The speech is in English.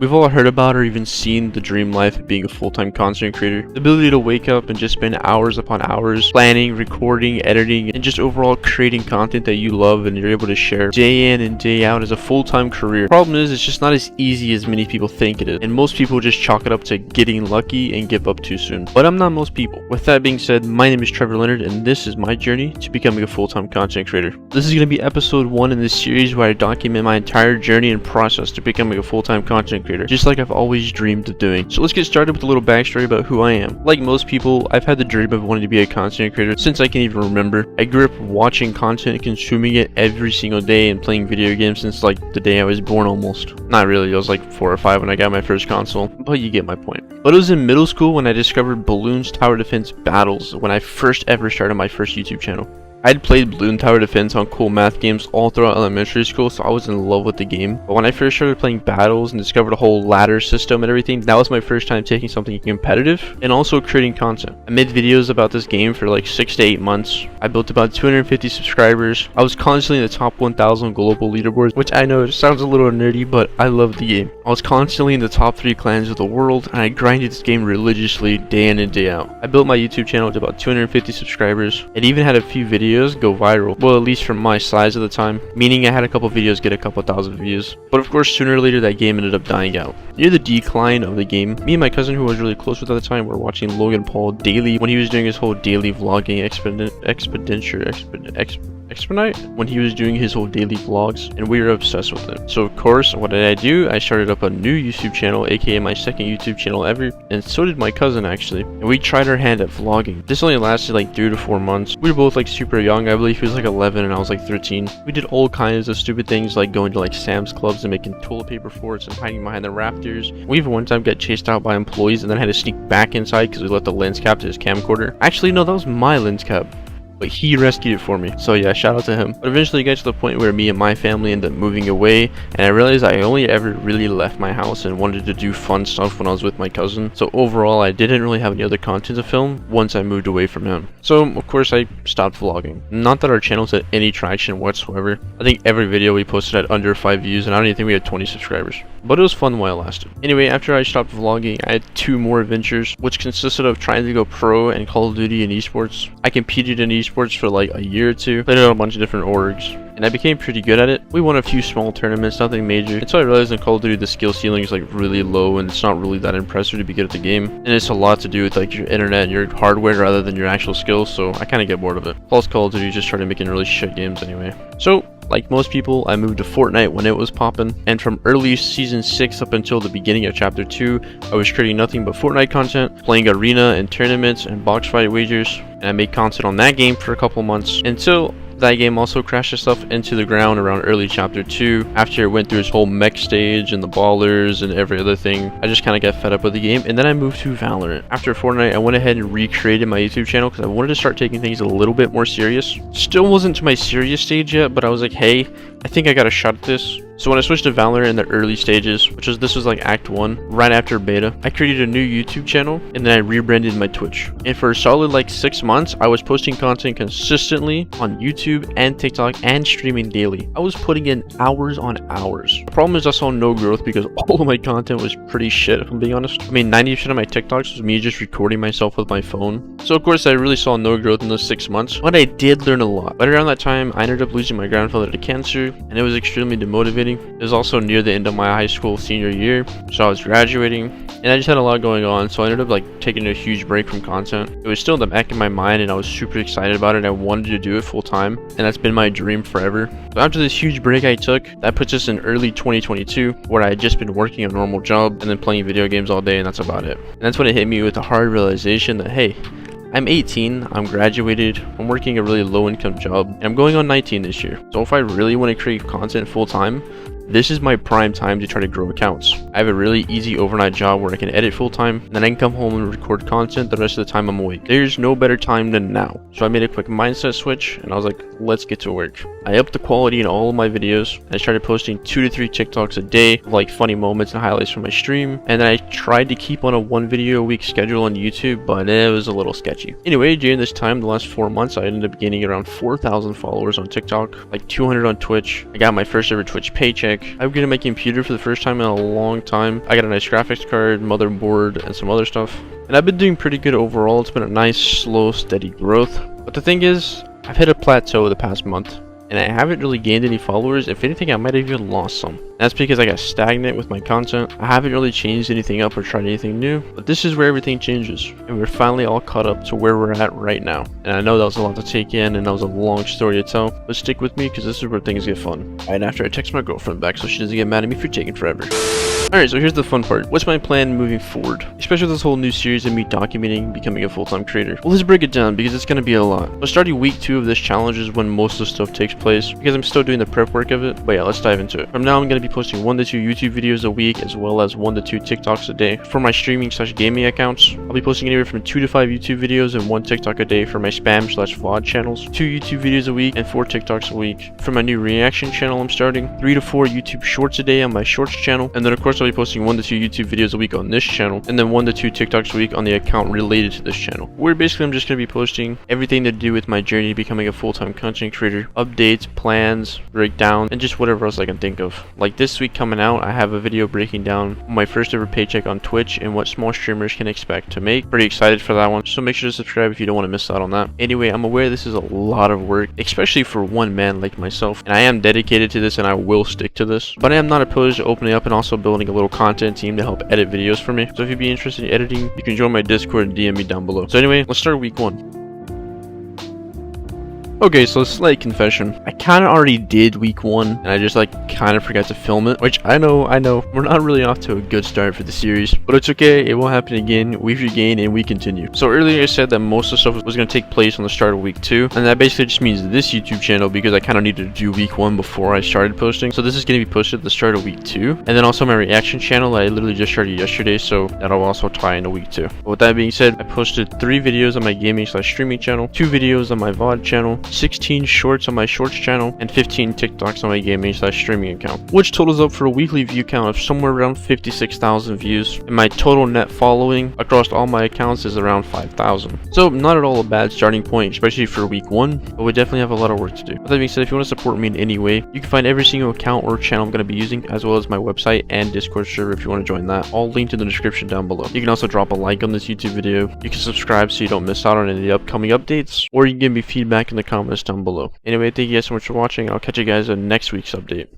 We've all heard about or even seen the dream life of being a full-time content creator. The ability to wake up and just spend hours upon hours planning, recording, editing, and just overall creating content that you love and you're able to share day in and day out as a full-time career. Problem is, it's just not as easy as many people think it is, and most people just chalk it up to getting lucky and give up too soon. But I'm not most people. With that being said, my name is Trevor Leonard, and this is my journey to becoming a full-time content creator. This is going to be episode 1 in this series where I document my entire journey and process to becoming a full-time content creator, just like I've always dreamed of doing. So let's get started with a little backstory about who I am. Like most people, I've had the dream of wanting to be a content creator since I can even remember. I grew up watching content, consuming it every single day, and playing video games since like the day I was born almost. Not really, I was like 4 or 5 when I got my first console, but you get my point. But it was in middle school when I discovered Balloons Tower Defense Battles when I first ever started my first YouTube channel. I'd played Balloon Tower Defense on cool math games all throughout elementary school, so I was in love with the game. But when I first started playing battles and discovered a whole ladder system and everything, that was my first time taking something competitive and also creating content. I made videos about this game for like 6 to 8 months. I built about 250 subscribers. I was constantly in the top 1,000 global leaderboards, which I know sounds a little nerdy, but I loved the game. I was constantly in the top 3 clans of the world, and I grinded this game religiously day in and day out. I built my YouTube channel to about 250 subscribers and even had a few videos go viral, well, at least from my size at the time, meaning I had a couple videos get a couple thousand views. But of course, sooner or later that game ended up dying out. Near the decline of the game, me and my cousin, who I was really close with at the time, were watching Logan Paul daily when he was doing his whole daily vlogging expedite when he was doing his whole daily vlogs, and we were obsessed with it. So of course, what did I do? I started up a new YouTube channel, aka my second YouTube channel ever, and so did my cousin actually, and we tried our hand at vlogging. This only lasted like 3 to 4 months. We were both like super young. I believe he was like 11 and I was like 13. We did all kinds of stupid things like going to like Sam's Clubs and making toilet paper forts and hiding behind the rafters. We even one time got chased out by employees and then had to sneak back inside because we left the lens cap to his camcorder. Actually no, that was my lens cap, but he rescued it for me, so yeah, shout out to him. But eventually it got to the point where me and my family ended up moving away, and I realized I only ever really left my house and wanted to do fun stuff when I was with my cousin. So overall, I didn't really have any other content to film once I moved away from him. So of course I stopped vlogging. Not that our channels had any traction whatsoever. I think every video we posted had under 5 views, and I don't even think we had 20 subscribers. But it was fun while it lasted. Anyway, after I stopped vlogging, I had 2 more ventures, which consisted of trying to go pro in Call of Duty and esports. I competed in esports for like a year or 2, played on a bunch of different orgs, and I became pretty good at it. We won a few small tournaments, nothing major, until I realized in Call of Duty the skill ceiling is like really low and it's not really that impressive to be good at the game, and it's a lot to do with like your internet and your hardware rather than your actual skills, so I kind of get bored of it. Plus Call of Duty just started making really shit games anyway. So like most people, I moved to Fortnite when it was poppin', and from early season 6 up until the beginning of chapter 2, I was creating nothing but Fortnite content, playing arena and tournaments and box fight wagers, and I made content on that game for a couple months until that game also crashed itself into the ground around early chapter 2 after it went through its whole mech stage and the ballers and every other thing. I just kind of got fed up with the game, and then I moved to Valorant. After Fortnite, I went ahead and recreated my YouTube channel because I wanted to start taking things a little bit more serious. Still wasn't to my serious stage yet, but I was like, hey, I think I got a shot at this. So when I switched to Valorant in the early stages, this was like Act 1, right after beta, I created a new YouTube channel and then I rebranded my Twitch. And for a solid like 6 months, I was posting content consistently on YouTube and TikTok and streaming daily. I was putting in hours on hours. The problem is I saw no growth because all of my content was pretty shit, if I'm being honest. I mean, 90% of my TikToks was me just recording myself with my phone. So of course I really saw no growth in those 6 months, but I did learn a lot. But around that time, I ended up losing my grandfather to cancer, and it was extremely demotivating. It was also near the end of my high school senior year, so I was graduating, and I just had a lot going on, so I ended up like taking a huge break from content. It was still in the back of my mind, and I was super excited about it. I wanted to do it full time, and that's been my dream forever. So after this huge break I took, that puts us in early 2022, where I had just been working a normal job and then playing video games all day, and that's about it. And that's when it hit me with the hard realization that, hey, I'm 18, I'm graduated, I'm working a really low income job, and I'm going on 19 this year. So if I really want to create content full time, this is my prime time to try to grow accounts. I have a really easy overnight job where I can edit full time, and then I can come home and record content the rest of the time I'm awake. There's no better time than now. So I made a quick mindset switch, and I was like, let's get to work. I upped the quality in all of my videos. I started posting 2 to 3 TikToks a day, like funny moments and highlights from my stream, and then I tried to keep on a 1 video a week schedule on YouTube, but it was a little sketchy. Anyway, during this time, the last 4 months, I ended up gaining around 4,000 followers on TikTok, like 200 on Twitch. I got my first ever Twitch paycheck, I upgraded my computer for the first time in a long time. I got a nice graphics card, motherboard, and some other stuff. And I've been doing pretty good overall. It's been a nice, slow, steady growth. But the thing is, I've hit a plateau the past month, and I haven't really gained any followers. If anything, I might have even lost some. That's because I got stagnant with my content. I haven't really changed anything up or tried anything new, but this is where everything changes, and we're finally all caught up to where we're at right now. And I know that was a lot to take in, and that was a long story to tell, but stick with me because this is where things get fun. Right after I text my girlfriend back so she doesn't get mad at me for taking forever. Alright, so here's the fun part. What's my plan moving forward? Especially with this whole new series of me documenting becoming a full-time creator. Well, let's break it down because it's going to be a lot. But starting week 2 of this challenge is when most of the stuff takes place because I'm still doing the prep work of it. But yeah, let's dive into it. From now, I'm going to be posting 1 to 2 YouTube videos a week as well as 1 to 2 TikToks a day. For my streaming/gaming accounts, I'll be posting anywhere from 2 to 5 YouTube videos and 1 TikTok a day for my spam/VOD channels, 2 YouTube videos a week and 4 TikToks a week. For my new reaction channel I'm starting, 3 to 4 YouTube shorts a day on my shorts channel, and then of course I'll be posting 1 to 2 YouTube videos a week on this channel, and then 1 to 2 TikToks a week on the account related to this channel, where basically I'm just going to be posting everything to do with my journey to becoming a full-time content creator, updates, plans, breakdown, and just whatever else I can think of. Like this week coming out, I have a video breaking down my first ever paycheck on Twitch and what small streamers can expect to make. Pretty excited for that one, so make sure to subscribe if you don't want to miss out on that. Anyway, I'm aware this is a lot of work, especially for one man like myself, and I am dedicated to this and I will stick to this, but I am not opposed to opening up and also building a little content team to help edit videos for me. So if you'd be interested in editing, you can join my Discord and DM me down below. So anyway, let's start week 1. Okay, so slight confession. I kind of already did week 1, and I just kind of forgot to film it, which I know, we're not really off to a good start for the series, but it's okay, it won't happen again. We regain and we continue. So earlier I said that most of the stuff was going to take place on the start of week 2, and that basically just means this YouTube channel because I kind of needed to do week 1 before I started posting. So this is going to be posted at the start of week 2, and then also my reaction channel I literally just started yesterday, so that'll also tie into week 2. But with that being said, I posted 3 videos on my gaming/streaming channel, 2 videos on my VOD channel, 16 shorts on my shorts channel, and 15 TikToks on my gaming/streaming account, which totals up for a weekly view count of somewhere around 56,000 views, and my total net following across all my accounts is around 5,000. So not at all a bad starting point, especially for week 1, but we definitely have a lot of work to do. With that being said, if you want to support me in any way, you can find every single account or channel I'm going to be using, as well as my website and Discord server if you want to join that, all linked in the description down below. You can also drop a like on this YouTube video, you can subscribe so you don't miss out on any of the upcoming updates, or you can give me feedback in the comments down below. Anyway, thank you guys so much for watching. I'll catch you guys in next week's update.